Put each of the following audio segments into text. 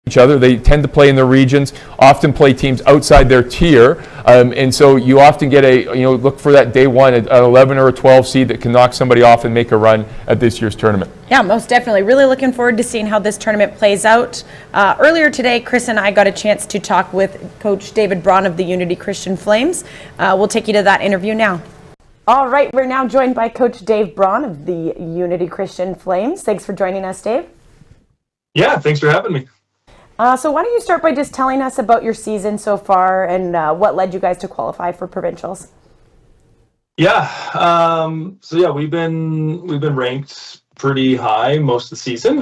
each other. They tend to play in the regions, often play teams outside their tier, and so you often get look for that day one, an 11 or a 12 seed that can knock somebody off and make a run at this year's tournament. Yeah, most definitely. Really looking forward to seeing how this tournament plays out. Earlier today, Chris and I got a chance to talk with Coach David Braun of the Unity Christian Flames. We'll take you to that interview now. All right, we're now joined by Coach Dave Braun of the Unity Christian Flames. Thanks for joining us, Dave. Yeah, thanks for having me. So why don't you start by just telling us about your season so far and what led you guys to qualify for provincials? Yeah, we've been ranked pretty high most of the season,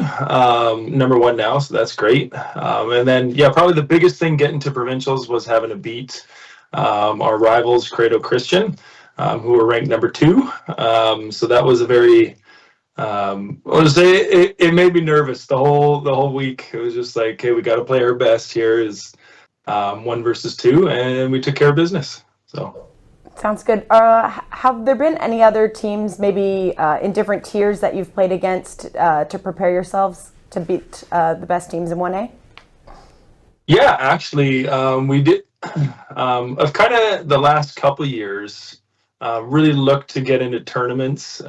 number one now, so that's great. And then probably the biggest thing getting to provincials was having to beat our rivals, Credo Christian, who were ranked number 2. So that was a very it made me nervous the whole week. It was just like, hey, we got to play our best here. Is 1 versus 2, and we took care of business. So sounds good. Have there been any other teams, maybe in different tiers, that you've played against to prepare yourselves to beat the best teams in 1A? Yeah, actually, we did. I've kind of the last couple of years really looked to get into tournaments.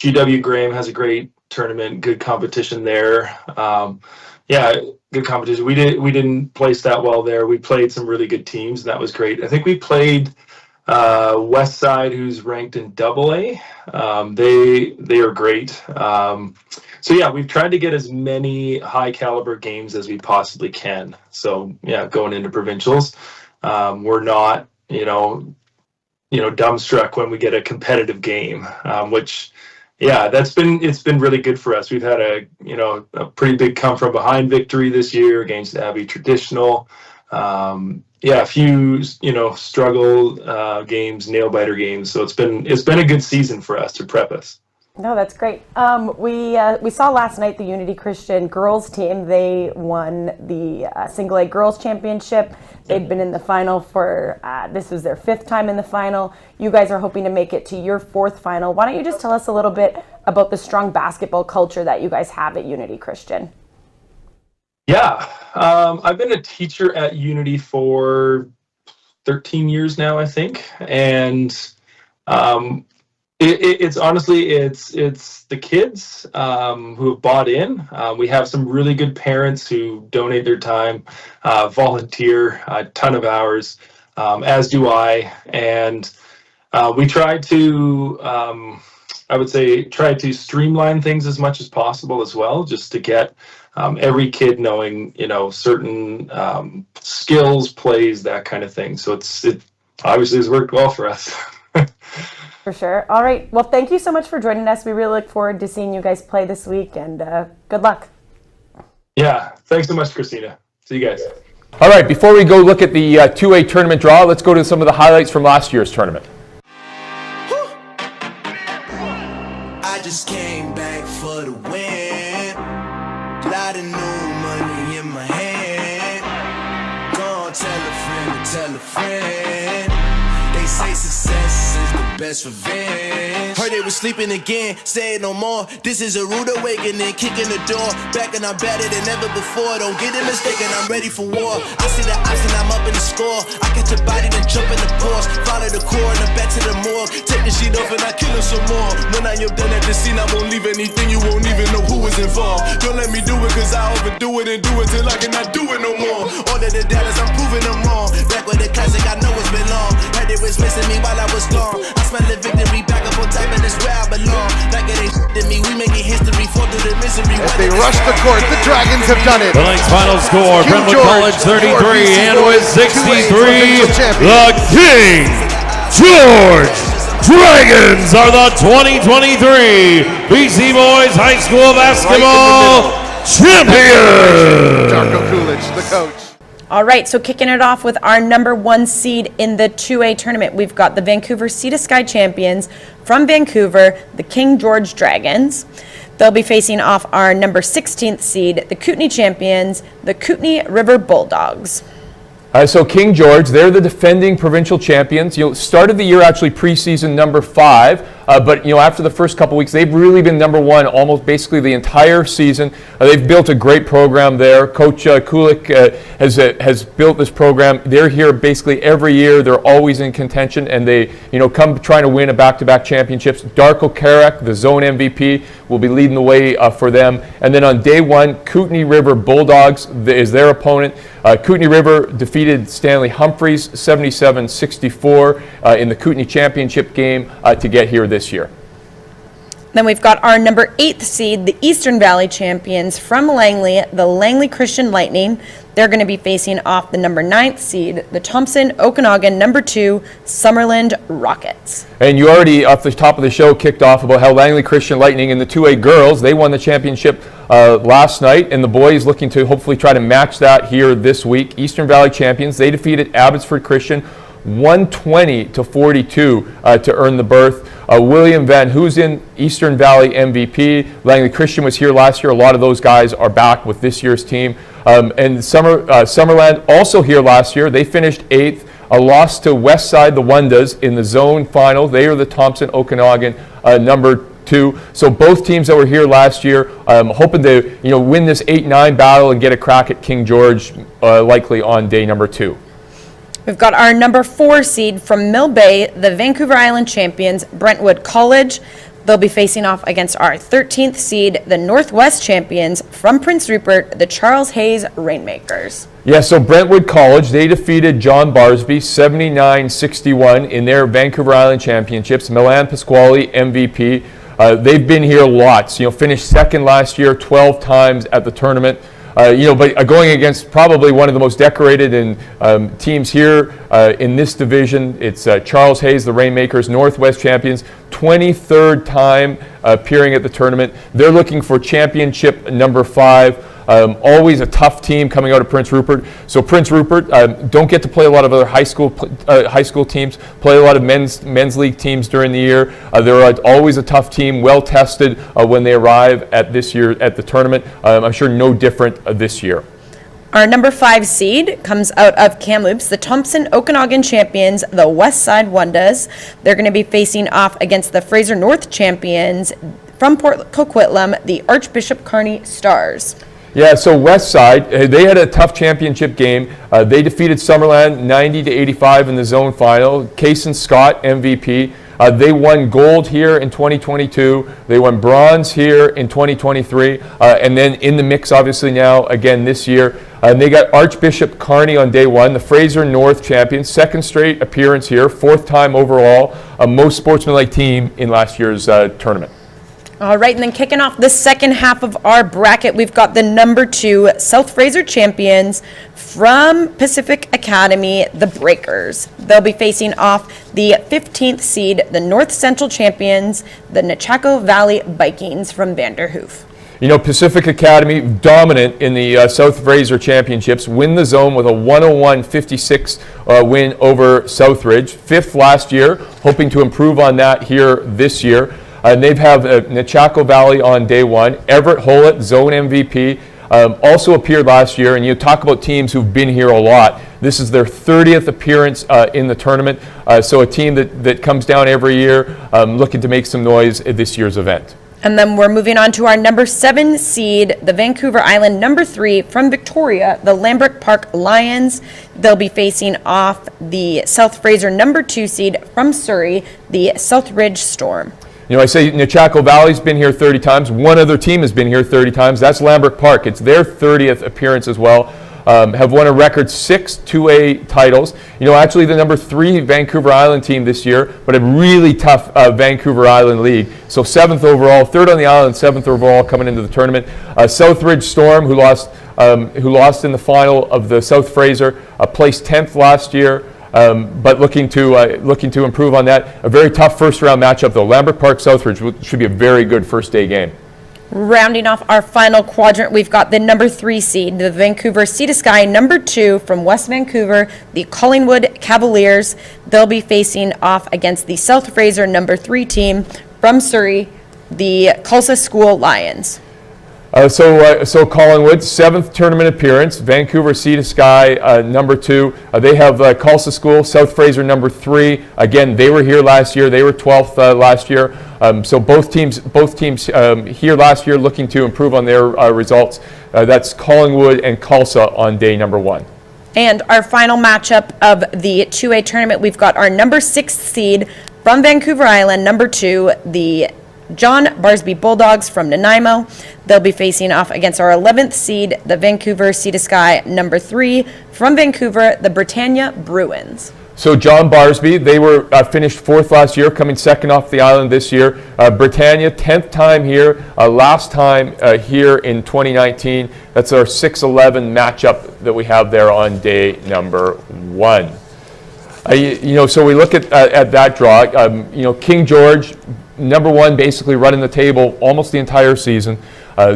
GW Graham has a great tournament, good competition there. Good competition. We didn't place that well there. We played some really good teams, and that was great. I think we played Westside, who's ranked in AA. They are great. We've tried to get as many high caliber games as we possibly can. So going into provincials, we're not dumbstruck when we get a competitive game, which. Yeah, it's been really good for us. We've had a pretty big come from behind victory this year against Abbey Traditional. A few struggle games, nail biter games. So it's been a good season for us to prep us. No, that's great. We saw last night the Unity Christian girls team. They won the Single A Girls Championship. They'd been in the final for, this was their 5th time in the final. You guys are hoping to make it to your 4th final. Why don't you just tell us a little bit about the strong basketball culture that you guys have at Unity Christian? Yeah, I've been a teacher at Unity for 13 years now, I think. And it's honestly, it's the kids who have bought in. We have some really good parents who donate their time, volunteer a ton of hours, as do I. And we try to, try to streamline things as much as possible as well, just to get every kid knowing, certain skills, plays, that kind of thing. So it obviously has worked well for us. For sure. All right. Well, thank you so much for joining us. We really look forward to seeing you guys play this week, and good luck. Yeah. Thanks so much, Christina. See you guys. All right. Before we go look at the 2A tournament draw, let's go to some of the highlights from last year's tournament. I just came back for the win. Lot of new money in my hand. Go on, tell a friend. They say success is the best revenge. Heard they was sleeping again, say it no more. This is a rude awakening, kicking the door. Back and I'm better than ever before. Don't get it mistaken, I'm ready for war. I see the option, I'm up in the score. I catch a body, then jump in the Porsche. Follow the core and then back to the morgue. Take the sheet off and I kill him some more. When I am done at the scene, I won't leave anything. You won't even know who was involved. Don't let me do it, cause I overdo it and do it till I cannot do it no more. All of the Dallas, I'm proving them wrong. Back with the classic, I know it's been long. Heard it was missing me while I was gone. I smell the victory, back up on time, and it's where I belong. Like it ain't to me, we making history, fall through the misery. As they rush the court, the Dragons have done it. The next final score, Brentwood College 33, and with 63, the King George Dragons are the 2023 BC Boys High School Basketball Champions. Darko Coolidge, the coach. All right, so kicking it off with our number 1 seed in the 2A tournament, we've got the Vancouver Sea to Sky champions from Vancouver, the King George Dragons. They'll be facing off our number 16th seed, the Kootenay champions, the Kootenay River Bulldogs. So King George, they're the defending provincial champions. Started the year actually preseason number 5. But after the first couple weeks, they've really been number one almost basically the entire season. They've built a great program there. Coach Kulik has built this program. They're here basically every year. They're always in contention, and they come trying to win a back-to-back championships. Darko Karak, the zone MVP, will be leading the way for them. And then on day one, Kootenay River Bulldogs is their opponent. Kootenay River defeated Stanley Humphreys 77-64 in the Kootenay Championship game to get here this year. Then we've got our number 8th seed, the Eastern Valley champions from Langley, the Langley Christian Lightning. They're going to be facing off the number 9th seed, the Thompson Okanagan number 2 Summerland Rockets. And you already, off the top of the show, kicked off about how Langley Christian Lightning and the 2A girls, they won the championship last night, and the boys looking to hopefully try to match that here this week. Eastern Valley champions, they defeated Abbotsford Christian 120-42 to earn the berth. William Van Hoosen, Eastern Valley MVP. Langley Christian was here last year. A lot of those guys are back with this year's team. And Summerland also here last year. They finished 8th. A loss to Westside, the Wundas, in the zone final. They are the Thompson Okanagan number 2. So both teams that were here last year, hoping to win this 8-9 battle and get a crack at King George, likely on day number 2. We've got our number 4 seed from Mill Bay, the Vancouver Island champions, Brentwood College. They'll be facing off against our 13th seed, the Northwest champions from Prince Rupert, the Charles Hayes Rainmakers. Yeah, so Brentwood College, they defeated John Barsby 79-61 in their Vancouver Island championships. Milan Pasquale, MVP. They've been here lots. Finished second last year 12 times at the tournament. But going against probably one of the most decorated teams here in this division. It's Charles Hayes, the Rainmakers, Northwest champions, 23rd time appearing at the tournament. They're looking for championship number 5. Always a tough team coming out of Prince Rupert. So Prince Rupert don't get to play a lot of other high school teams, play a lot of men's league teams during the year. They're always a tough team, well tested when they arrive at this year at the tournament. I'm sure no different this year. Our number 5 seed comes out of Kamloops, the Thompson Okanagan champions, the Westside Wundas. They're going to be facing off against the Fraser North champions from Port Coquitlam, the Archbishop Carney Stars. Yeah, so Westside, they had a tough championship game. They defeated Summerland 90-85 in the zone final. Kaysen Scott, MVP. They won gold here in 2022. They won bronze here in 2023. And then in the mix, obviously, now, again, this year. They got Archbishop Carney on day 1, the Fraser North champions. Second straight appearance here, 4th time overall. Most sportsmanlike team in last year's tournament. All right, and then kicking off the second half of our bracket, we've got the number 2 South Fraser champions from Pacific Academy, the Breakers. They'll be facing off the 15th seed, the North Central champions, the Nechako Valley Vikings from Vanderhoof. Pacific Academy, dominant in the South Fraser Championships, win the zone with a 101-56 win over Southridge. 5th last year, hoping to improve on that here this year. They have Nechako Valley on day 1. Everett Hollett, zone MVP, also appeared last year. And you talk about teams who've been here a lot. This is their 30th appearance in the tournament. So a team that comes down every year looking to make some noise at this year's event. And then we're moving on to our number 7 seed, the Vancouver Island number 3 from Victoria, the Lambert Park Lions. They'll be facing off the South Fraser number 2 seed from Surrey, the Southridge Storm. I say Nechako Valley's been here 30 times. One other team has been here 30 times. That's Lambert Park. It's their 30th appearance as well. Have won a record 6 2A titles. Actually the number 3 Vancouver Island team this year, but a really tough Vancouver Island league. So 7th overall, 3rd on the island, 7th overall coming into the tournament. Southridge Storm, who lost in the final of the South Fraser, placed 10th last year. But looking to improve on that. A very tough first round matchup though. Lambert Park Southridge should be a very good first day game. Rounding off our final quadrant, we've got the number 3 seed, the Vancouver Sea to Sky number 2 from West Vancouver, the Collingwood Cavaliers. They'll be facing off against the South Fraser number 3 team from Surrey, the Culsa School Lions. So Collingwood, 7th tournament appearance. Vancouver Sea to Sky, number 2. They have Tulsa School, South Fraser, number 3. Again, they were here last year. They were 12th last year. So both teams here last year looking to improve on their results. That's Collingwood and Tulsa on day number 1. And our final matchup of the 2A tournament, we've got our number 6 seed from Vancouver Island, number 2, the John Barsby Bulldogs from Nanaimo. They'll be facing off against our 11th seed, the Vancouver Sea to Sky, number 3, from Vancouver, the Britannia Bruins. So John Barsby, they were finished 4th last year, coming 2nd off the island this year. Britannia, 10th time here, last time here in 2019. That's our 6-11 matchup that we have there on day number 1. So we look at that draw. King George, number 1, basically running the table almost the entire season,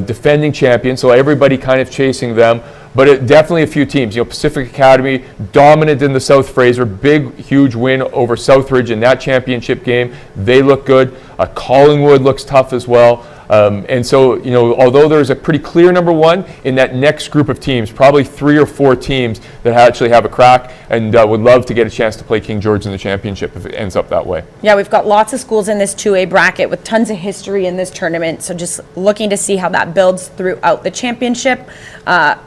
defending champion, so everybody kind of chasing them. But definitely a few teams. Pacific Academy dominant in the South Fraser, big, huge win over Southridge in that championship game. They look good. Collingwood looks tough as well. And so, although there's a pretty clear number 1 in that next group of teams, probably 3 or 4 teams that actually have a crack and would love to get a chance to play King George in the championship if it ends up that way. Yeah, we've got lots of schools in this 2A bracket with tons of history in this tournament. So just looking to see how that builds throughout the championship.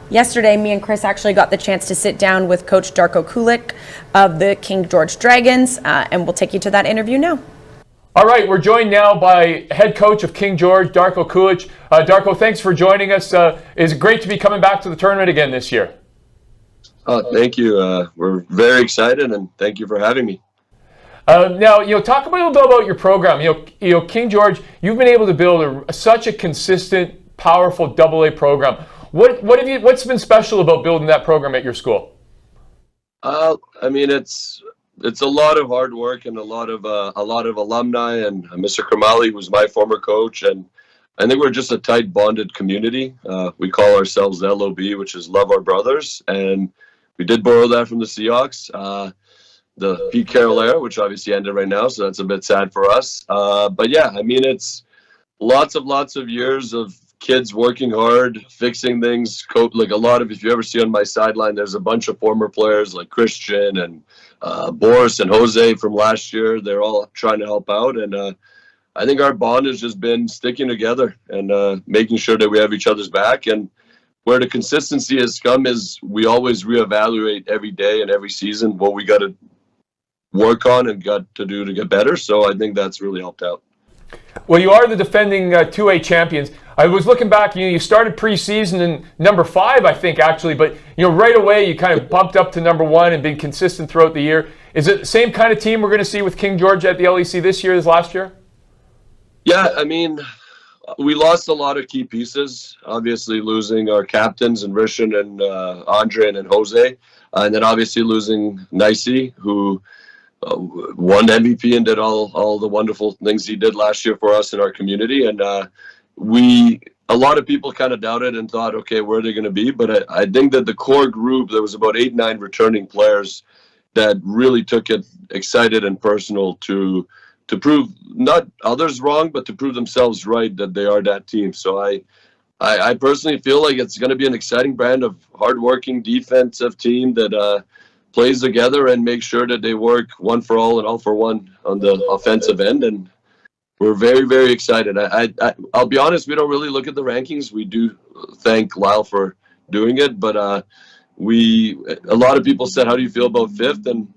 Yesterday, me and Chris actually got the chance to sit down with Coach Darko Kulik of the King George Dragons, and we'll take you to that interview now. All right, we're joined now by head coach of King George, Darko Kulich. Darko, thanks for joining us. It's great to be coming back to the tournament again this year. Oh, thank you. We're very excited, and thank you for having me. Now, talk a little bit about your program. King George, you've been able to build such a consistent, powerful AA program. What's been special about building that program at your school? It's a lot of hard work and a lot of alumni, and Mr. Kramali, who's my former coach, and I think we're just a tight bonded community. We call ourselves LOB, which is Love Our Brothers, and we did borrow that from the Seahawks, the Pete Carroll era, which obviously ended right now, so that's a bit sad for us. But yeah, it's lots of years of kids working hard, fixing things. Like a lot of, if you ever see on my sideline, there's a bunch of former players like Christian and Boris and Jose from last year. They're all trying to help out, and I think our bond has just been sticking together and making sure that we have each other's back. And where the consistency has come is we always reevaluate every day and every season what we got to work on and got to do to get better. So I think that's really helped out. Well, you are the defending 2A champions. I was looking back, you started preseason in number 5, I think, actually, but right away you kind of bumped up to number 1 and been consistent throughout the year. Is it the same kind of team we're going to see with King George at the LEC this year as last year? Yeah, we lost a lot of key pieces, obviously losing our captains and Rishan and Andre and Jose, and then obviously losing Nicey, who won MVP and did all the wonderful things he did last year for us in our community. And a lot of people kind of doubted and thought, okay, where are they going to be? But I think that the core group, there was about 8-9 returning players that really took it excited and personal to prove not others wrong, but to prove themselves right that they are that team. So I personally feel like it's going to be an exciting brand of hardworking defensive team that plays together and makes sure that they work one for all and all for one on the offensive end. And we're very, very excited. I'll be honest, we don't really look at the rankings. We do thank Lyle for doing it, but a lot of people said, how do you feel about 5th? And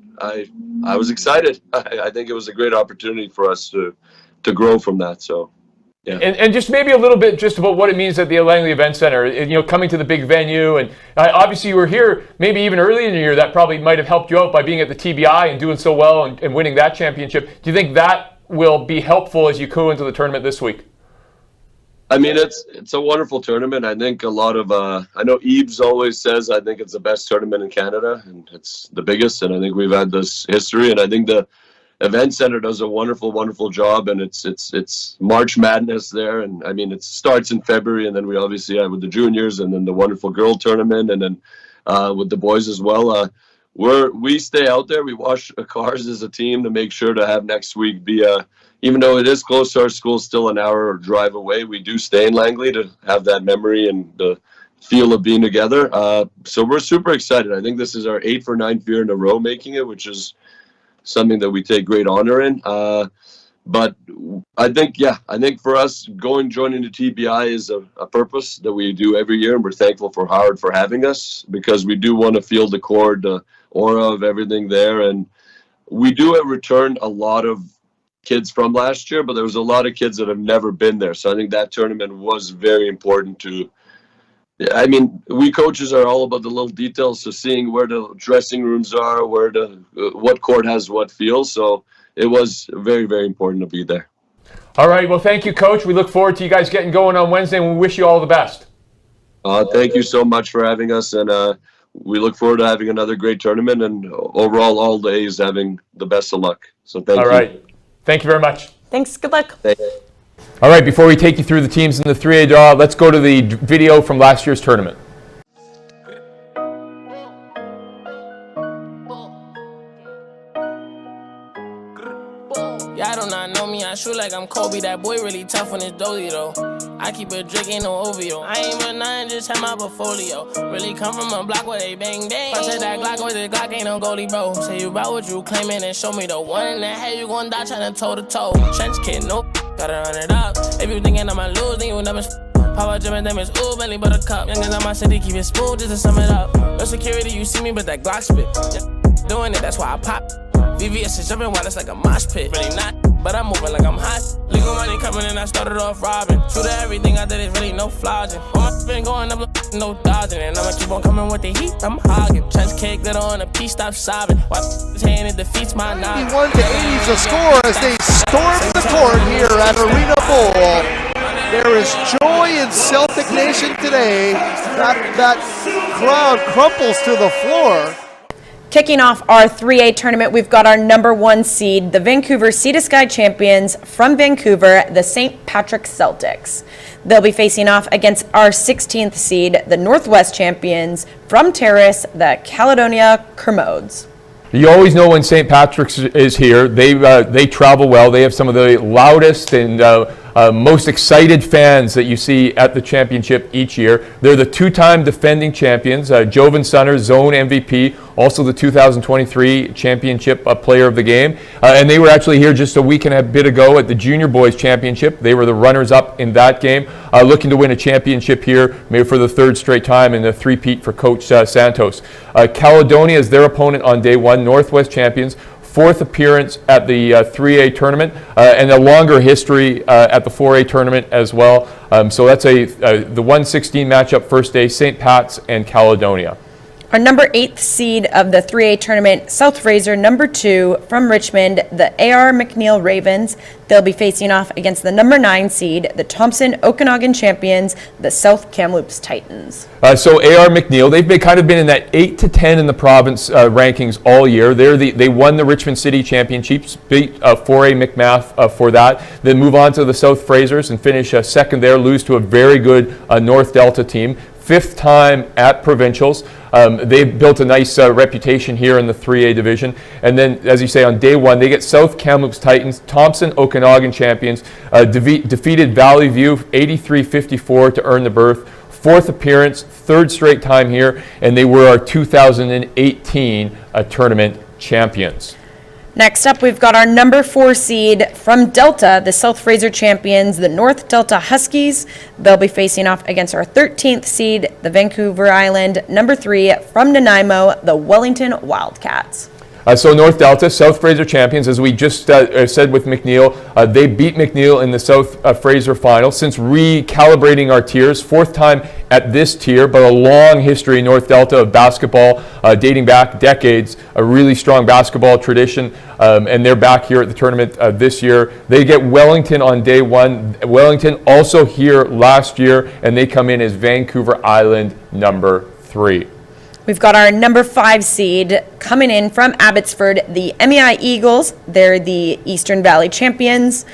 I was excited. I think it was a great opportunity for us to grow from that. So, yeah. And just maybe a little bit just about what it means at the Langley Event Center, coming to the big venue. And obviously you were here maybe even early in the year. That probably might have helped you out by being at the TBI and doing so well and winning that championship. Do you think that will be helpful as you go into the tournament this week? It's a wonderful tournament. I think a lot of I know Eves always says I think it's the best tournament in Canada and it's the biggest, and I think we've had this history, and I think the Event Center does a wonderful job, and it's March Madness there, and it starts in February, and then we obviously have with the juniors and then the wonderful girl tournament, and then with the boys as well. we stay out there. We wash cars as a team to make sure to have next week be even though it is close to our school, still an hour or drive away. We do stay in Langley to have that memory and the feel of being together. So we're super excited. I think this is our 8th or 9th year in a row making it, which is something that we take great honor in. But I think for us, joining the TBI is a purpose that we do every year, and we're thankful for Howard for having us, because we do want to feel the core, the aura of everything there. And we do return a lot of kids from last year, but there was a lot of kids that have never been there. So I think that tournament was very important to. I mean, we coaches are all about the little details, so seeing where the dressing rooms are, where what court has what feel. So it was very, very important to be there. All right. Well, thank you, Coach. We look forward to you guys getting going on Wednesday, and we wish you all the best. Thank you so much for having us, and we look forward to having another great tournament, and overall all days having the best of luck. So thank you. All right. Thank you very much. Thanks. Good luck. Thank you. All right, before we take you through the teams in the 3A draw, let's go to the video from last year's tournament. Y'all do not know me, I shoot like I'm Kobe. That boy really tough on his dolly though. I keep a drink, ain't no OVO. I ain't with nothing, just have my portfolio. Really come from a block where they bang bang. I said that Glock with the Glock, ain't no goalie, bro. Say you about what you claiming and show me the one in the head, you gon' die tryna toe to toe. Trench kid, nope, gotta run it up. If you thinking I'ma lose, then you never Power gym and them is ooh, Bentley buttercup. Youngins on my city, keep it smooth just to sum it up. No security, you see me, but that Glock spit. Doing it, that's why I pop. VVS is jumping while it's like a mosh pit. Really not, but I'm moving like I'm hot. Legal money coming in, I started off robbing. True to everything I did, is really no flogging. All my been going up, no dodging. And I'ma keep on coming with the heat, I'm hogging. Trench cake, glitter on a piece, stop sobbing. Why his hand, it defeats my knowledge. 91 to 80 is the score as they storm the court here at Arena Bowl. There is joy in Celtic Nation today. That crowd crumples to the floor. Kicking off our 3A tournament, we've got our number 1 seed, the Vancouver Sea to Sky champions from Vancouver, the St. Patrick Celtics. They'll be facing off against our 16th seed, the Northwest champions from Terrace, the Caledonia Kermodes. You always know when St. Patrick's is here. They travel well. They have some of the loudest and most excited fans that you see at the championship each year. They're the 2-time defending champions, Jovan Sunner, zone MVP, also the 2023 championship player of the game. And they were actually here just a week and a bit ago at the Junior Boys Championship. They were the runners-up in that game, looking to win a championship here, maybe for the 3rd straight time, and a three-peat for Coach Santos. Caledonia is their opponent on day 1, Northwest champions. 4th appearance at the 3A tournament, and a longer history at the 4A tournament as well. So that's the 116 matchup first day, St. Pat's and Caledonia. Our number 8th seed of the 3A tournament, South Fraser, number 2 from Richmond, the A.R. McNeil Ravens. They'll be facing off against the number 9 seed, the Thompson Okanagan champions, the South Kamloops Titans. So A.R. McNeil, they've been in that 8 to 10 in the province rankings all year. They won the Richmond City Championships, beat 4A McMath for that. Then move on to the South Frasers and finish second there, lose to a very good North Delta team. 5th time at provincials. They've built a nice reputation here in the 3A division. And then, as you say, on day 1, they get South Kamloops Titans, Thompson Okanagan champions, defeated Valley View 83-54 to earn the berth. 4th appearance, 3rd straight time here, and they were our 2018 tournament champions. Next up, we've got our number 4 seed from Delta, the South Fraser champions, the North Delta Huskies. They'll be facing off against our 13th seed, the Vancouver Island, number 3 from Nanaimo, the Wellington Wildcats. So North Delta, South Fraser champions, as we just said with McNeil, they beat McNeil in the South Fraser final. Since recalibrating our tiers, 4th time at this tier, but a long history in North Delta of basketball, dating back decades, a really strong basketball tradition, and they're back here at the tournament this year. They get Wellington on day 1. Wellington also here last year, and they come in as Vancouver Island number 3. We've got our number 5 seed coming in from Abbotsford, the MEI Eagles. They're the Eastern Valley champions,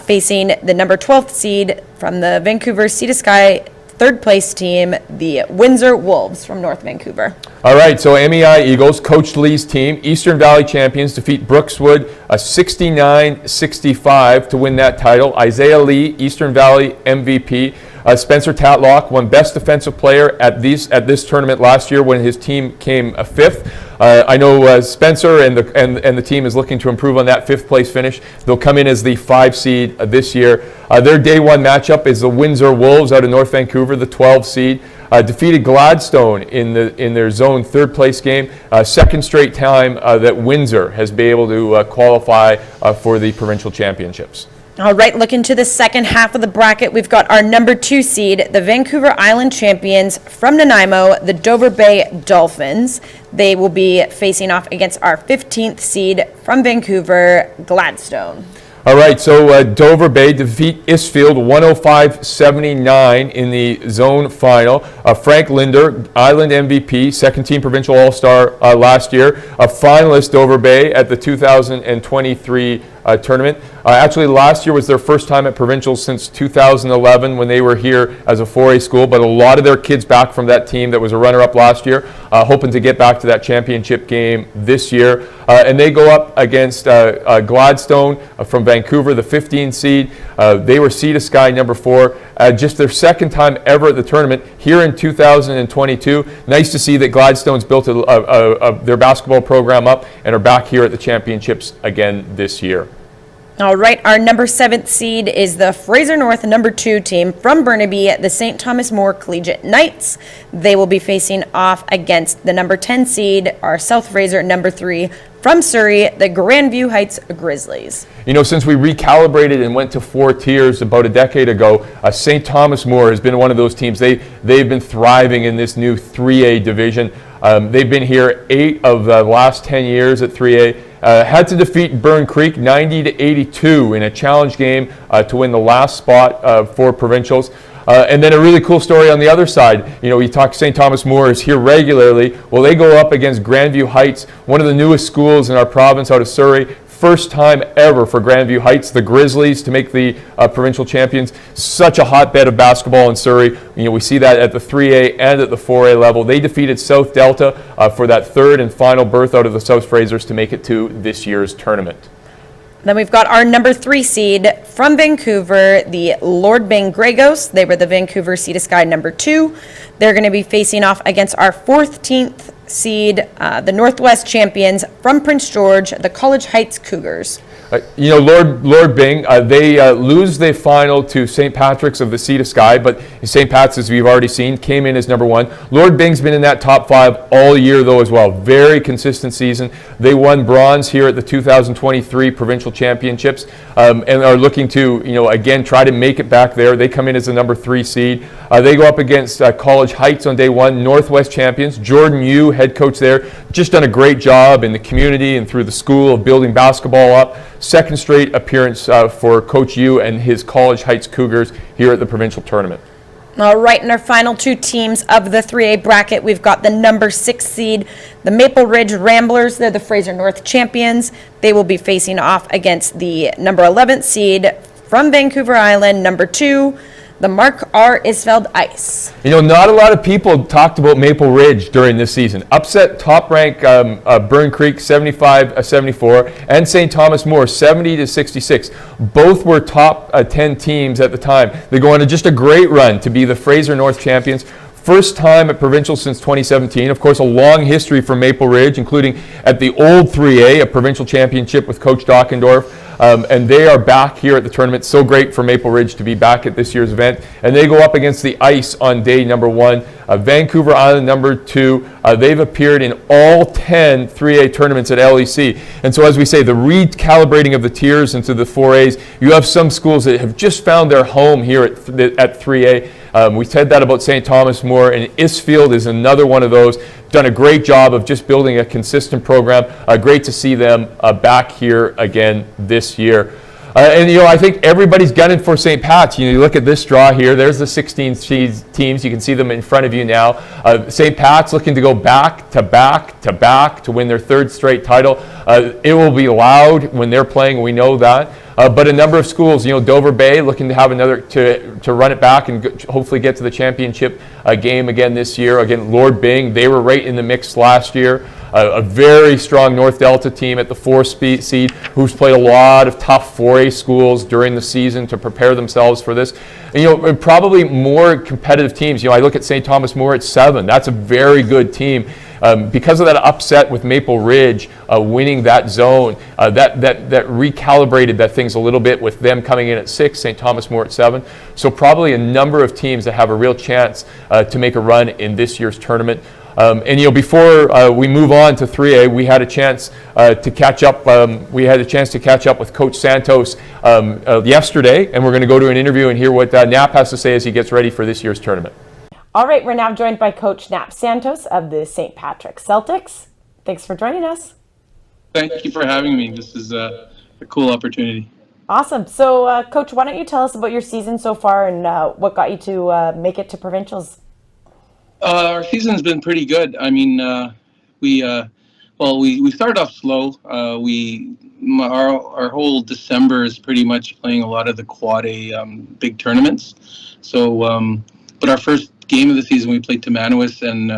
facing the number 12th seed from the Vancouver Sea to Sky third place team, the Windsor Wolves from North Vancouver. All right, so MEI Eagles, Coach Lee's team, Eastern Valley champions, defeat Brookswood 69-65 to win that title. Isaiah Lee, Eastern Valley MVP. Spencer Tatlock won Best Defensive Player at this tournament last year when his team came fifth. I know Spencer and the team is looking to improve on that fifth place finish. They'll come in as the 5 seed this year. Their day one matchup is the Windsor Wolves out of North Vancouver, the 12 seed. Defeated Gladstone in their zone third place game. Second straight time that Windsor has been able to qualify for the provincial championships. All right, looking to the second half of the bracket, we've got our number 2 seed, the Vancouver Island champions from Nanaimo, the Dover Bay Dolphins. They will be facing off against our 15th seed from Vancouver, Gladstone. All right, so Dover Bay defeat Isfield 105-79 in the zone final. Frank Linder, Island MVP, second team provincial all-star last year, a finalist Dover Bay at the 2023 tournament. Actually, last year was their first time at provincials since 2011 when they were here as a 4A school, but a lot of their kids back from that team that was a runner-up last year, hoping to get back to that championship game this year. And they go up against Gladstone from Vancouver, the 15 seed. They were Sea to Sky number 4, just their second time ever at the tournament here in 2022. Nice to see that Gladstone's built their basketball program up and are back here at the championships again this year. All right, our number 7th seed is the Fraser North number 2 team from Burnaby, the St. Thomas More Collegiate Knights. They will be facing off against the number 10 seed, our South Fraser number 3 from Surrey, the Grandview Heights Grizzlies. You know, since we recalibrated and went to 4 tiers about a decade ago, St. Thomas More has been one of those teams. They've been thriving in this new 3A division. They've been here 8 of the last 10 years at 3A. Had to defeat Burn Creek 90-82 in a challenge game to win the last spot for provincials. And then a really cool story on the other side. You know, we talk St. Thomas More is here regularly. Well, they go up against Grandview Heights, one of the newest schools in our province out of Surrey. First time ever for Grandview Heights, the Grizzlies, to make the provincial champions. Such a hotbed of basketball in Surrey. You know, we see that at the 3A and at the 4A level. They defeated South Delta for that third and final berth out of the South Frasers to make it to this year's tournament. Then we've got our number 3 seed from Vancouver, the Lord Byng Grey-Ghosts. They were the Vancouver Sea to Sky number 2. They're going to be facing off against our 14th seed, the Northwest champions from Prince George, the College Heights Cougars. You know, Lord Byng, they lose the final to St. Patrick's of the Sea to Sky, but St. Pat's, as we've already seen, came in as number 1. Lord Byng's been in that top 5 all year, though, as well. Very consistent season. They won bronze here at the 2023 provincial championships and are looking to, you know, again, try to make it back there. They come in as the number 3 seed. They go up against College Heights on day 1, Northwest champions. Jordan Yu, head coach there, just done a great job in the community and through the school of building basketball up. Second straight appearance for Coach Yu and his College Heights Cougars here at the provincial tournament. All right, in our final 2 teams of the 3A bracket, we've got the number 6 seed, the Maple Ridge Ramblers. They're the Fraser North champions. They will be facing off against the number 11th seed from Vancouver Island, number 2, the Mark R. Isfeld Ice. You know, not a lot of people talked about Maple Ridge during this season. Upset top-ranked Burn Creek 75-74 and St. Thomas More 70-66. Both were top 10 teams at the time. They go on to just a great run to be the Fraser North champions. First time at provincial since 2017. Of course, a long history for Maple Ridge, including at the old 3A, a provincial championship with Coach Dockendorf. And they are back here at the tournament. So great for Maple Ridge to be back at this year's event. And they go up against the Ice on day number 1. Vancouver Island number 2. They've appeared in all 10 3A tournaments at LEC. And so as we say, the recalibrating of the tiers into the 4As, you have some schools that have just found their home here at 3A. We said that about St. Thomas More, and Isfield is another one of those. Done a great job of just building a consistent program. Great to see them back here again this year. And, you know, I think everybody's gunning for St. Pat's. You know, you look at this draw here. There's the 16 teams. You can see them in front of you now. St. Pat's looking to go back to back to back to win their 3rd straight title. It will be loud when they're playing. We know that. But a number of schools, Dover Bay looking to have another, to run it back and hopefully get to the championship game again this year. Again, Lord Byng, they were right in the mix last year. A very strong North Delta team at the 4th seed who's played a lot of tough 4A schools during the season to prepare themselves for this. And, probably more competitive teams. I look at St. Thomas More at 7. That's a very good team. Because of that upset with Maple Ridge winning that zone, that recalibrated that things a little bit with them coming in at 6, St. Thomas More at 7. So probably a number of teams that have a real chance to make a run in this year's tournament. And before we move on to 3A, we had a chance to catch up. With Coach Santos yesterday, and we're going to go to an interview and hear what Knapp has to say as he gets ready for this year's tournament. All right, we're now joined by Coach Knapp Santos of the St. Patrick Celtics. Thanks for joining us. Thank you for having me. This is a cool opportunity. Awesome. So, Coach, why don't you tell us about your season so far and what got you to make it to provincials? Our season's been pretty good. I mean, we started off slow. Our whole December is pretty much playing a lot of the Quad A big tournaments. So, but our first game of the season we played Timanowis and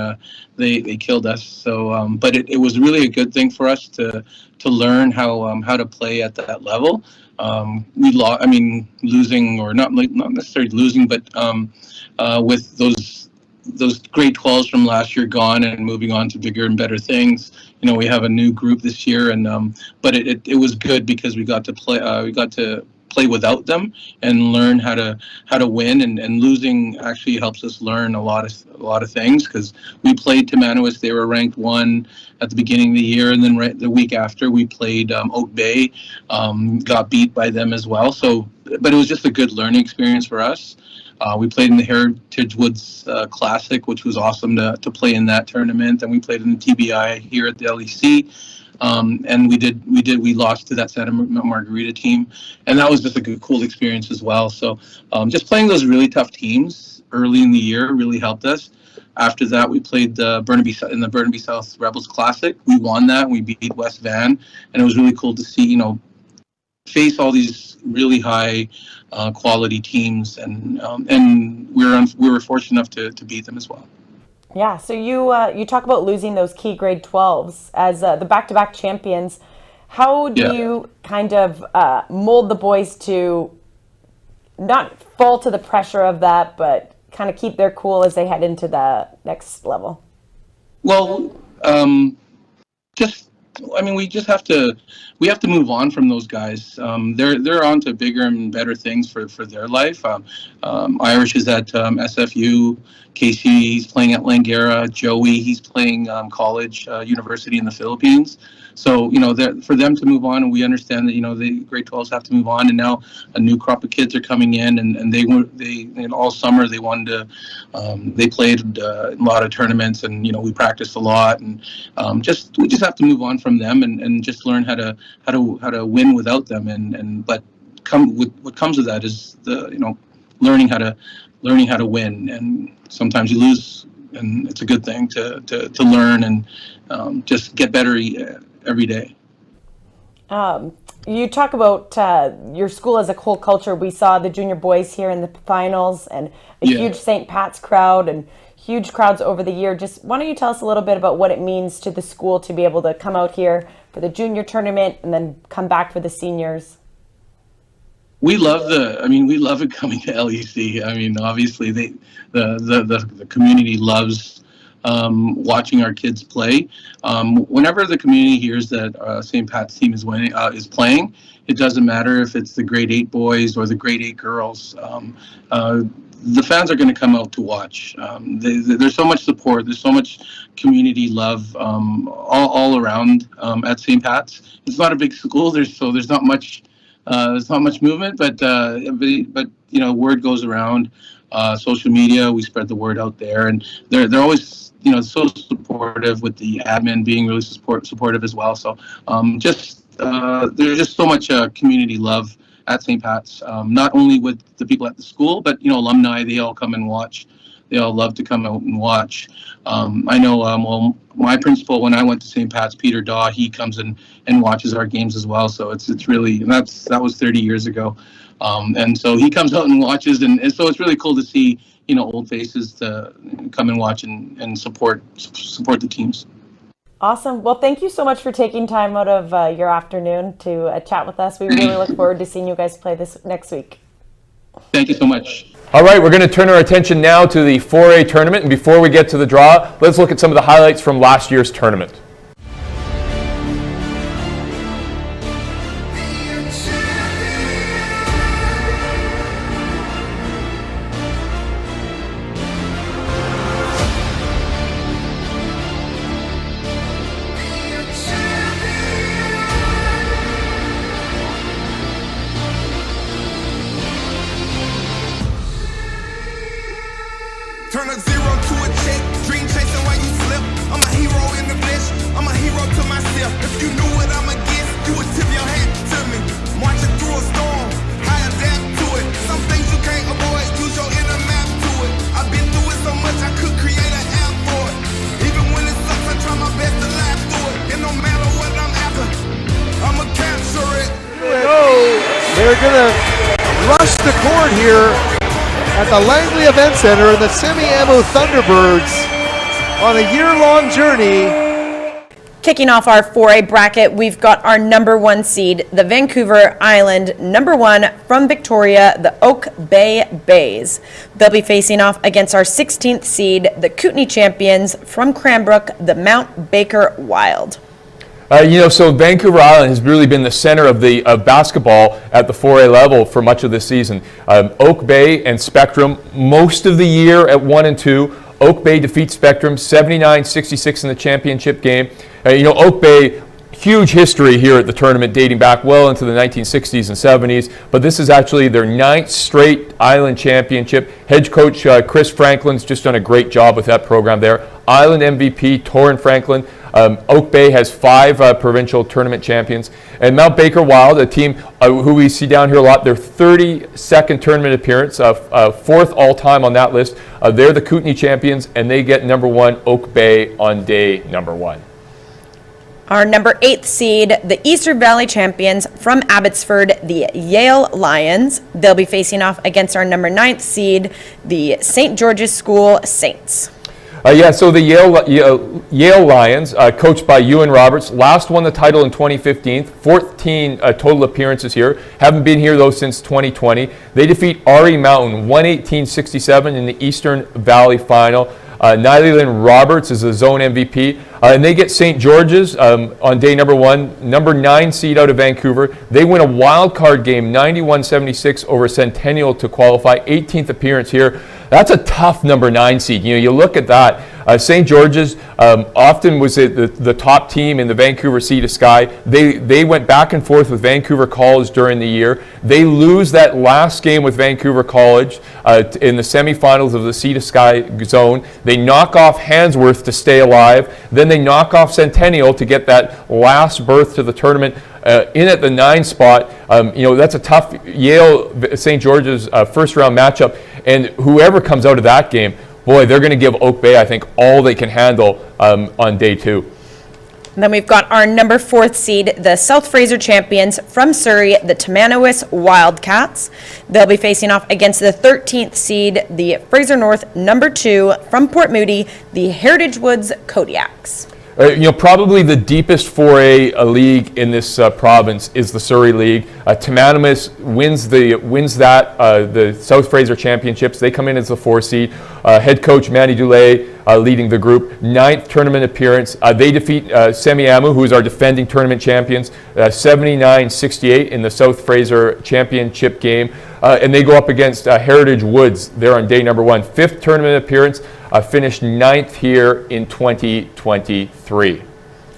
they killed us. So, but it was really a good thing for us to learn how to play at that level. Losing or not necessarily losing, but with those grade 12s from last year gone and moving on to bigger and better things. We have a new group this year, and but it was good because we got to play without them and learn how to win, and losing actually helps us learn a lot of things, because we played Timanowis. They were ranked 1 at the beginning of the year, and then right the week after we played Oak Bay, got beat by them as well. So, but it was just a good learning experience for us. We played in the Heritage Woods Classic, which was awesome to play in that tournament. And we played in the TBI here at the LEC. And we lost to that Santa Margarita team. And that was just a cool experience as well. So just playing those really tough teams early in the year really helped us. After that, we played the Burnaby South Rebels Classic. We won that. We beat West Van. And it was really cool to see, face all these really high quality teams, and we were fortunate enough to beat them as well. Yeah, so you talk about losing those key grade 12s as the back-to-back champions. How do you kind of mold the boys to not fall to the pressure of that, but kind of keep their cool as they head into the next level? Well, we have to move on from those guys. They're on to bigger and better things for their life. Irish is at SFU. Casey, he's playing at Langara. Joey, he's playing college, university in the Philippines. So, for them to move on, and we understand that, the grade 12s have to move on, and now a new crop of kids are coming in, and they all summer they wanted to, they played a lot of tournaments, and, we practiced a lot, and we just have to move on from them and just learn how to win without them, but what comes with that is learning how to win, and sometimes you lose, and it's a good thing to learn and just get better every day. You talk about your school as a whole culture. We saw the junior boys here in the finals, and a huge St. Pat's crowd and huge crowds over the year. Just why don't you tell us a little bit about what it means to the school to be able to come out here for the junior tournament and then come back for the seniors? We love it coming to LEC. I mean, obviously the community loves watching our kids play. Whenever the community hears that St. Pat's team is playing, it doesn't matter if it's the grade 8 boys or the grade 8 girls. The fans are going to come out to watch. There's so much support. There's so much community love all around at St. Pat's. It's not a big school. There's not much movement, but word goes around. Social media, we spread the word out there, and they're always so supportive, with the admin being really supportive as well. So there's just so much community love at St. Pat's, not only with the people at the school, but alumni. They all come and watch they all love to come out and watch. I know, well, my principal, when I went to St. Pat's, Peter Daw, he comes in and watches our games as well. So it's really, and that was 30 years ago. And so he comes out and watches, and so it's really cool to see, old faces to come and watch and support the teams. Awesome. Well, thank you so much for taking time out of your afternoon to chat with us. We really look forward to seeing you guys play this next week. Thank you so much. All right, we're going to turn our attention now to the 4A tournament. And before we get to the draw, let's look at some of the highlights from last year's tournament. Turn a zero to a check, dream chasing while you slip. I'm a hero in the flesh, I'm a hero to myself. If you knew what I'm against, you would tip your hat to me. Marching through a storm, I adapt to it. Some things you can't avoid, use your inner map to it. I've been through it so much I could create an app for it. Even when it sucks, I try my best to laugh through it. And no matter what I'm after, I'ma capture it. They're going to rush the court here at the Langley Event Center, and the Semiahmoo Thunderbirds on a year-long journey. Kicking off our 4A bracket, we've got our number 1 seed, the Vancouver Island number 1 from Victoria, the Oak Bay Bays. They'll be facing off against our 16th seed, the Kootenay champions from Cranbrook, the Mount Baker Wild. So Vancouver Island has really been the center of the basketball at the 4A level for much of this season. Oak Bay and Spectrum most of the year at 1 and 2. Oak Bay defeats Spectrum 79-66 in the championship game. Oak Bay, huge history here at the tournament dating back well into the 1960s and 70s, but this is actually their 9th straight Island championship. Head coach Chris Franklin's just done a great job with that program there. Island MVP Torrin Franklin. Oak Bay has 5 provincial tournament champions. And Mount Baker Wild, a team who we see down here a lot, their 32nd tournament appearance, 4th all-time on that list. They're the Kootenay champions, and they get number 1 Oak Bay on day number 1. Our number 8th seed, the Eastern Valley champions from Abbotsford, the Yale Lions. They'll be facing off against our number 9th seed, the St. George's School Saints. So the Yale Lions, coached by Ewan Roberts, last won the title in 2015, 14 total appearances here. Haven't been here, though, since 2020. They defeat RE Mountain 118-67 in the Eastern Valley Final. Nylylyn Roberts is the zone MVP. And they get St. George's on day number 1, number 9 seed out of Vancouver. They win a wild card game, 91-76 over Centennial to qualify, 18th appearance here. That's a tough number 9 seed. You look at that. St. George's often was the top team in the Vancouver Sea to Sky. They went back and forth with Vancouver College during the year. They lose that last game with Vancouver College in the semifinals of the Sea to Sky zone. They knock off Handsworth to stay alive. Then they knock off Centennial to get that last berth to the tournament. In at the 9 spot, that's a tough Yale-St. George's first-round matchup. And whoever comes out of that game, boy, they're going to give Oak Bay, I think, all they can handle on day 2. And then we've got our number 4th seed, the South Fraser champions from Surrey, the Tamanawis Wildcats. They'll be facing off against the 13th seed, the Fraser North number 2 from Port Moody, the Heritage Woods Kodiaks. Probably the deepest 4A league in this province is the Surrey League. Tamanawis wins the South Fraser Championships. They come in as the 4 seed. Head coach Manny Dulay leading the group. 9th tournament appearance. They defeat Semiahmoo, who is our defending tournament champions, 79-68 in the South Fraser Championship game. And they go up against Heritage Woods there on day number 1. 5th tournament appearance. Finished 9th here in 2023.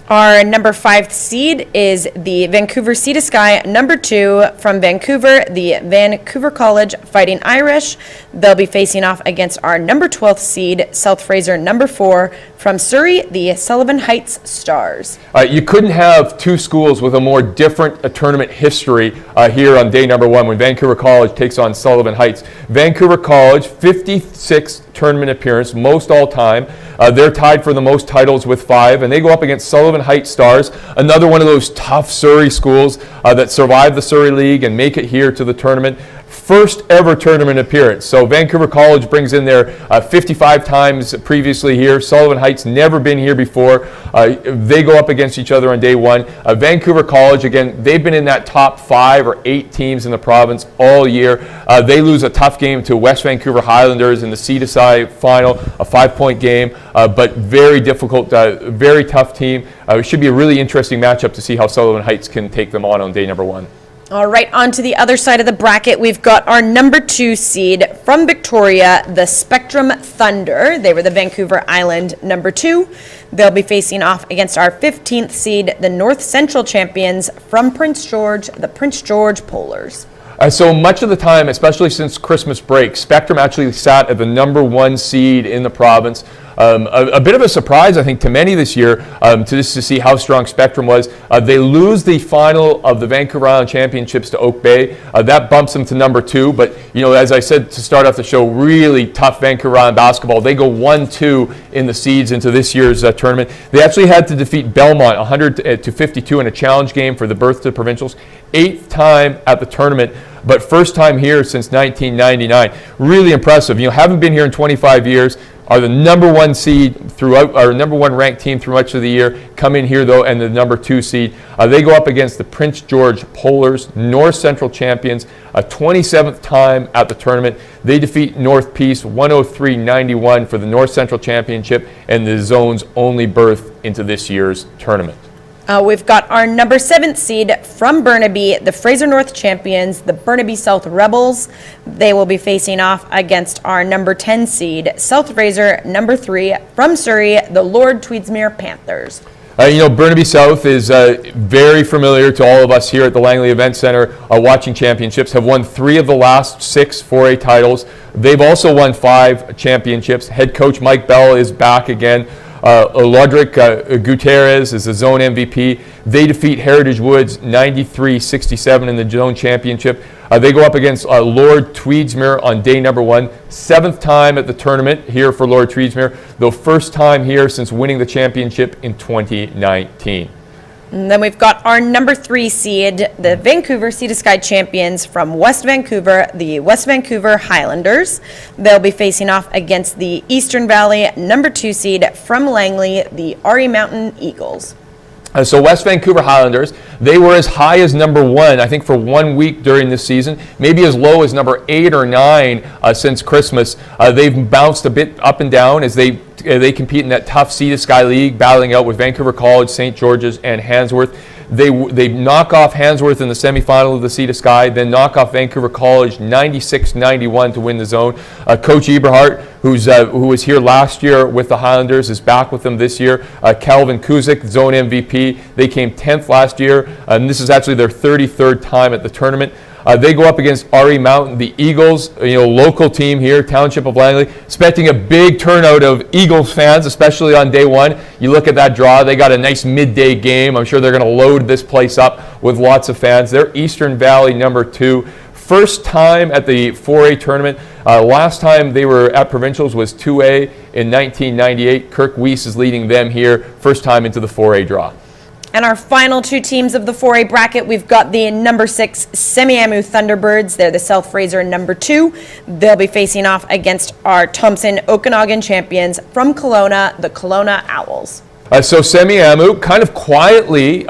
Our number 5 seed is the Vancouver Sea to Sky. Number 2 from Vancouver, the Vancouver College Fighting Irish. They'll be facing off against our number 12th seed, South Fraser. Number 4 from Surrey, the Sullivan Heights Stars. You couldn't have two schools with a more different tournament history here on day number 1 when Vancouver College takes on Sullivan Heights. Vancouver College, 56 tournament appearance, most all time. They're tied for the most titles with 5, and they go up against Sullivan Heights Stars, another one of those tough Surrey schools that survived the Surrey League and make it here to the tournament. First ever tournament appearance. So Vancouver College brings in their 55 times previously here. Sullivan Heights never been here before. They go up against each other on day 1. Vancouver College, again, they've been in that top 5 or 8 teams in the province all year. They lose a tough game to West Vancouver Highlanders in the C-to-SI final, a 5-point game, but very difficult, very tough team. It should be a really interesting matchup to see how Sullivan Heights can take them on day number 1. All right, on to the other side of the bracket. We've got our number 2 seed from Victoria, the Spectrum Thunder. They were the Vancouver Island number 2. They'll be facing off against our 15th seed, the North Central champions from Prince George, the Prince George Polars. So much of the time, especially since Christmas break, Spectrum actually sat at the number 1 seed in the province. A bit of a surprise, I think, to many this year to see how strong Spectrum was. They lose the final of the Vancouver Island Championships to Oak Bay. That bumps them to number 2. But, you know, as I said to start off the show, really tough Vancouver Island basketball. They go 1-2 in the seeds into this year's tournament. They actually had to defeat Belmont 100-52 in a challenge game for the berth to provincials. 8th time at the tournament, but first time here since 1999. Really impressive. You know, haven't been here in 25 years. Are the number 1 seed throughout, our number 1 ranked team through much of the year. Come in here though, and the number 2 seed. They go up against the Prince George Polars, North Central champions, a 27th time at the tournament. They defeat North Peace 103-91 for the North Central Championship and the zone's only berth into this year's tournament. We've got our number 7th seed from Burnaby, the Fraser North champions, the Burnaby South Rebels. They will be facing off against our number 10 seed, South Fraser, number 3 from Surrey, the Lord Tweedsmuir Panthers. You know, Burnaby South is very familiar to all of us here at the Langley Event Center watching championships, have won 3 of the last 6 4A titles. They've also won 5 championships. Head coach Mike Bell is back again. Lodrick Gutierrez is the zone MVP. They defeat Heritage Woods 93-67 in the zone championship. They go up against Lord Tweedsmuir on day number 1. 7th time at the tournament here for Lord Tweedsmuir, though first time here since winning the championship in 2019. And then we've got our number 3 seed, the Vancouver Sea to Sky champions from West Vancouver, the West Vancouver Highlanders. They'll be facing off against the Eastern Valley number 2 seed from Langley, the Ari Mountain Eagles. So West Vancouver Highlanders, they were as high as number 1, I think, for 1 week during this season, maybe as low as number 8 or 9 since Christmas. They've bounced a bit up and down as they compete in that tough Sea to Sky League, battling out with Vancouver College, St. George's, and Handsworth. They knock off Handsworth in the semifinal of the Sea to Sky, then knock off Vancouver College 96-91 to win the zone. Coach Eberhardt, who was here last year with the Highlanders, is back with them this year. Calvin Kuzik, zone MVP. They came 10th last year, and this is actually their 33rd time at the tournament. They go up against Ari Mountain, the Eagles, local team here, Township of Langley, expecting a big turnout of Eagles fans, especially on day 1. You look at that draw, they got a nice midday game. I'm sure they're going to load this place up with lots of fans. They're Eastern Valley number 2. First time at the 4A tournament. Last time they were at provincials was 2A in 1998. Kirk Weiss is leading them here, first time into the 4A draw. And our final 2 teams of the 4A bracket, we've got the number 6 Semiahmoo Thunderbirds. They're the South Fraser number 2. They'll be facing off against our Thompson Okanagan champions from Kelowna, the Kelowna Owls. So Semiahmoo kind of quietly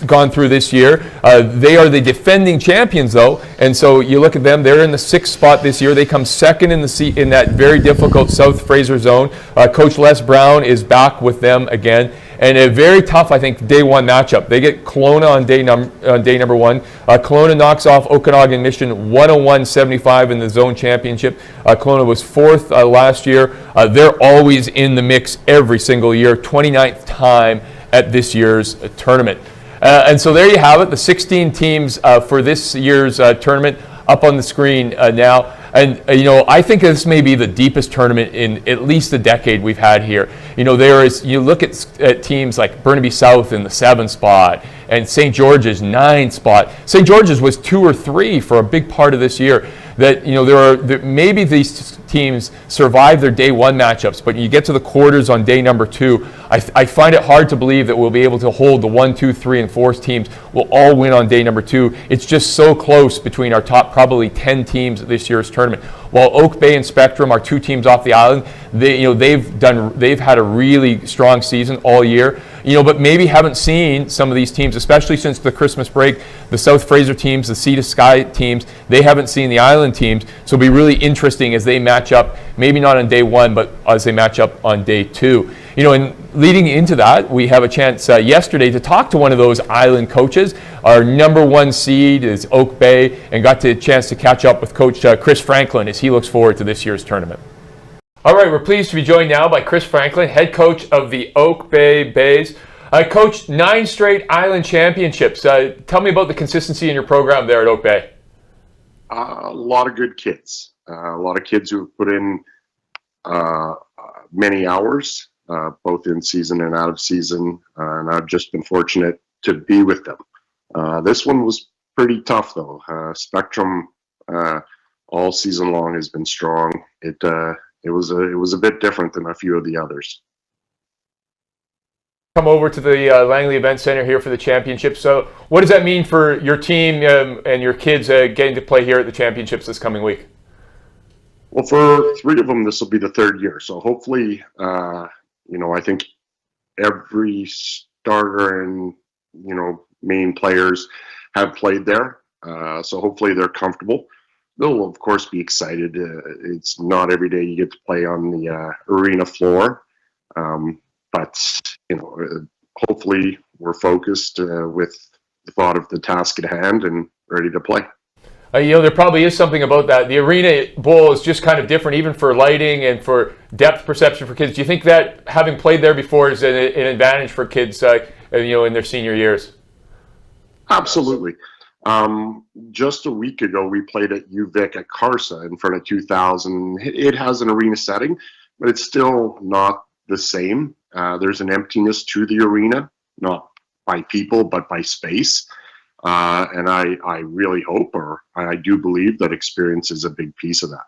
gone through this year. They are the defending champions though, and so you look at them, they're in the 6th spot this year. They come 2nd in that very difficult South Fraser zone. Coach Les Brown is back with them again. And a very tough, I think, day 1 matchup. They get Kelowna on day number 1. Kelowna knocks off Okanagan Mission 101-75 in the zone championship. Kelowna was 4th last year. They're always in the mix every single year. 29th time at this year's tournament. And so there you have it, the 16 teams for this year's tournament up on the screen now. And, I think this may be the deepest tournament in at least a decade we've had here. You look at teams like Burnaby South in the 7th spot and St. George's 9th spot. St. George's was 2 or 3 for a big part of this year. That, maybe these teams survive their day one matchups, but you get to the quarters on day number 2. I find it hard to believe that we'll be able to hold the 1, 2, 3, and 4 teams will all win on day number 2. It's just so close between our top probably 10 teams at this year's tournament. While Oak Bay and Spectrum are 2 teams off the island, they've had a really strong season all year. But maybe haven't seen some of these teams, especially since the Christmas break. The South Fraser teams, the Sea to Sky teams, they haven't seen the island teams. So it'll be really interesting as they match up, maybe not on day 1, but as they match up on day 2. And leading into that, we have a chance yesterday to talk to one of those island coaches. Our number 1 seed is Oak Bay, and got a chance to catch up with Coach Chris Franklin as he looks forward to this year's tournament. All right, we're pleased to be joined now by Chris Franklin, head coach of the Oak Bay Bays. Coach, 9 straight island championships. Tell me about the consistency in your program there at Oak Bay. A lot of good kids. A lot of kids who have put in many hours, both in season and out of season, and I've just been fortunate to be with them. This one was pretty tough, though. Spectrum all season long has been strong. It was a bit different than a few of the others. Come over to the Langley Event Center here for the championship. So what does that mean for your team and your kids getting to play here at the championships this coming week? Well, for 3 of them, this will be the 3rd year. So hopefully, I think every starter and, main players have played there. So hopefully they're comfortable. They'll, of course, be excited. It's not every day you get to play on the arena floor. But, hopefully we're focused with the thought of the task at hand and ready to play. There probably is something about that. The Arena Bowl is just kind of different, even for lighting and for depth perception for kids. Do you think that having played there before is an advantage for kids, in their senior years? Absolutely. Just a week ago, we played at UVic at Carsa in front of 2,000. It has an arena setting, but it's still not the same. There's an emptiness to the arena, not by people, but by space. And I really hope, or I do believe, that experience is a big piece of that.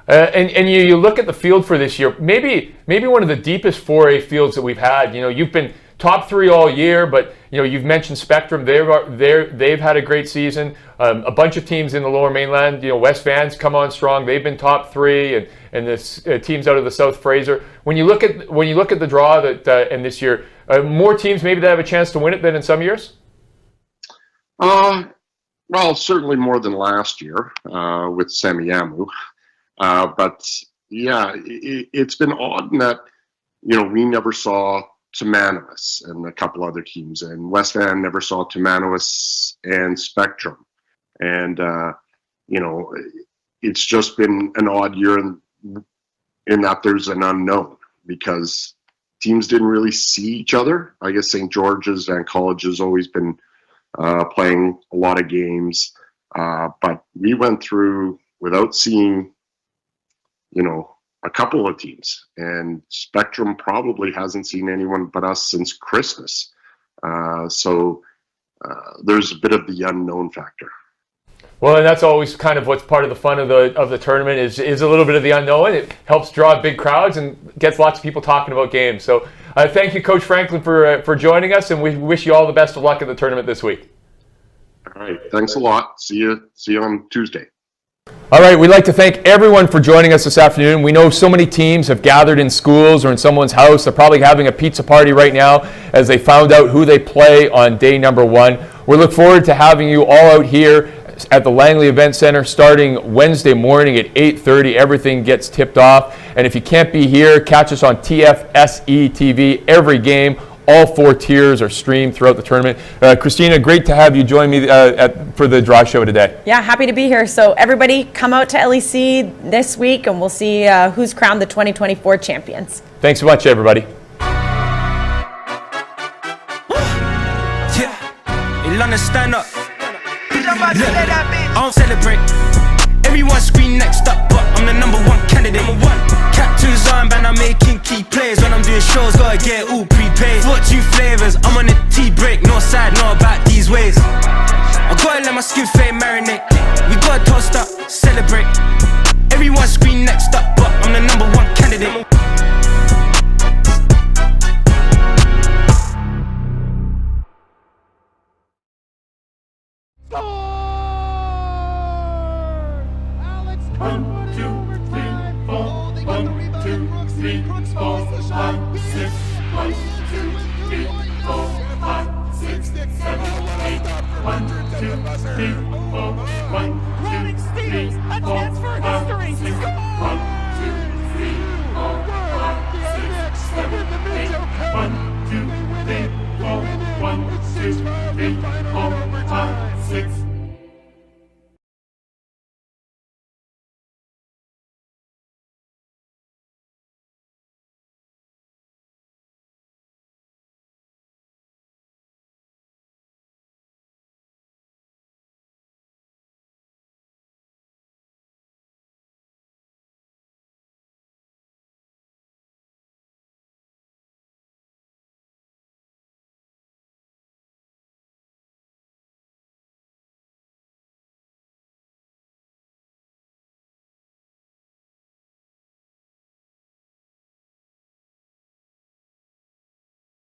And you look at the field for this year, maybe one of the deepest 4A fields that we've had. You've been top 3 all year, but you've mentioned Spectrum. They've had a great season. A bunch of teams in the Lower Mainland. West Van's come on strong. They've been top 3, and the teams out of the South Fraser. When you look at the draw that and this year, more teams maybe that have a chance to win it than in some years. Well, certainly more than last year with Semiahmoo. But yeah, it's been odd in that, we never saw Timanawis and a couple other teams, and West Van never saw Timanawis and Spectrum. And, it's just been an odd year in that there's an unknown, because teams didn't really see each other. I guess St. George's and College has always been playing a lot of games, but we went through without seeing, a couple of teams, and Spectrum probably hasn't seen anyone but us since Christmas. So there's a bit of the unknown factor. Well, and that's always kind of what's part of the fun of the tournament is a little bit of the unknown. It helps draw big crowds and gets lots of people talking about games. So thank you, Coach Franklin, for joining us, and we wish you all the best of luck at the tournament this week. All right, thanks a lot. See you on Tuesday. All right, we'd like to thank everyone for joining us this afternoon. We know so many teams have gathered in schools or in someone's house. They're probably having a pizza party right now as they found out who they play on day number 1. We look forward to having you all out here at the Langley Event Center starting Wednesday morning at 8:30. Everything gets tipped off. And if you can't be here, catch us on TFSE TV every game. All 4 tiers are streamed throughout the tournament. Christina, great to have you join me for the draw show today. Yeah, happy to be here. So everybody come out to LEC this week, and we'll see who's crowned the 2024 champions. Thanks so much, everybody. stand up. Look, I don't celebrate. Everyone scream next up, but I'm the #1 candidate. Captain's armband, I'm making key plays. When I'm doing shows, gotta get it all prepaid. Fortune flavors, I'm on a tea break. No side, know about these ways. I gotta let my skin fade marinate. We gotta toast up, celebrate. Everyone scream next up, but I'm the #1 candidate. Running steals, a chance for history. 1, 2, 3, 4, 5, 6, 7, 8. 1, 2, 3, 4, 1, 2, 3, 4, 5, 6.